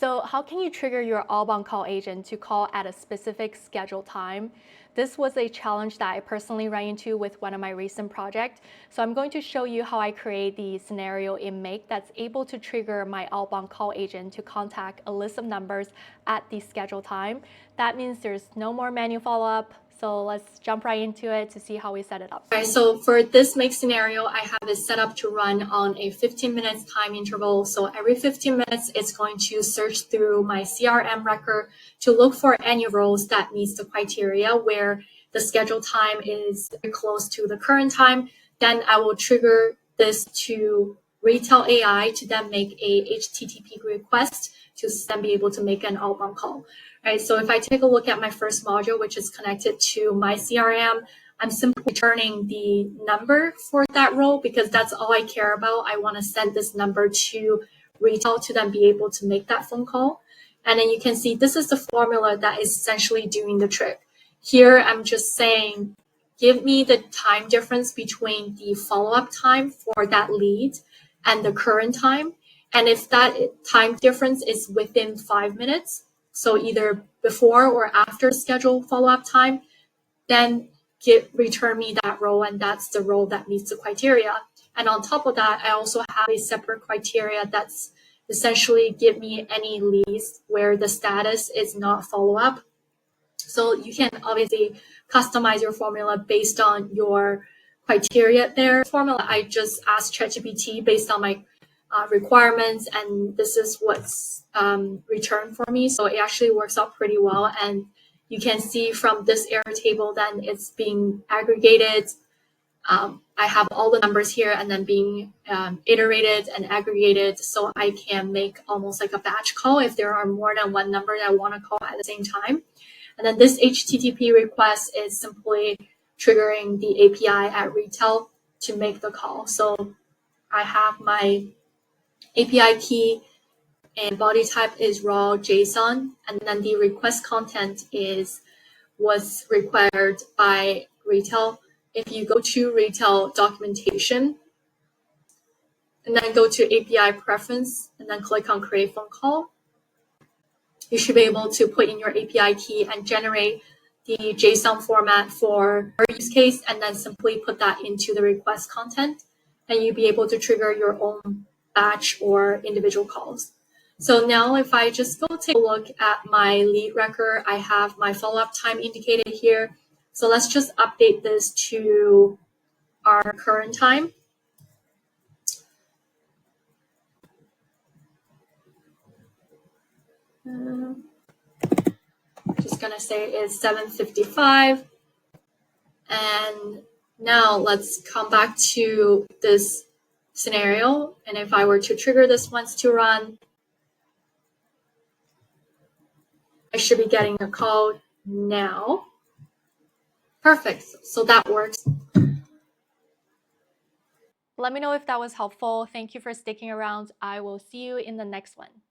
So how can you trigger your outbound call agent to call at a specific scheduled time? This was a challenge that I personally ran into with one of my recent projects. So I'm going to show you how I create the scenario in Make that's able to trigger my outbound call agent to contact a list of numbers at the scheduled time. That means there's no more manual follow-up. So let's jump right into it to see how we set it up. Okay, so for this Make scenario, I have it set up to run on a 15 minutes time interval. So every 15 minutes, it's going to search through my CRM record to look for any roles that meets the criteria where the scheduled time is very close to the current time. Then I will trigger this to Retell AI to then make a HTTP request to then be able to make an outbound call. Right, so if I take a look at my first module, which is connected to my CRM, I'm simply returning the number for that role because that's all I care about. I want to send this number to Retell to then be able to make that phone call. And then you can see this is the formula that is essentially doing the trick. Here, I'm just saying, give me the time difference between the follow-up time for that lead and the current time. And if that time difference is within 5 minutes, so either before or after scheduled follow-up time, then return me that role, and that's the role that meets the criteria. And on top of that, I also have a separate criteria that's essentially give me any leads where the status is not follow-up. So you can obviously customize your formula based on your criteria there. Formula, I just asked ChatGPT based on my requirements, and this is what's returned for me. So it actually works out pretty well. And you can see from this error table, then it's being aggregated. I have all the numbers here and then being iterated and aggregated so I can make almost like a batch call if there are more than one number that I want to call at the same time. And then this HTTP request is simply triggering the API at Retell to make the call. So I have my API key and body type is raw JSON, and then the request content is what's required by Retell. If you go to Retell documentation and then go to API preference and then click on create phone call, you should be able to put in your API key and generate the JSON format for your use case and then simply put that into the request content, and you'll be able to trigger your own batch or individual calls. So now if I just go take a look at my lead record, I have my follow-up time indicated here. So let's just update this to our current time. Just gonna say it's 7:55. And now let's come back to this scenario. And if I were to trigger this once to run, I should be getting a call now. Perfect, so that works. Let me know if that was helpful. Thank you for sticking around. I will see you in the next one.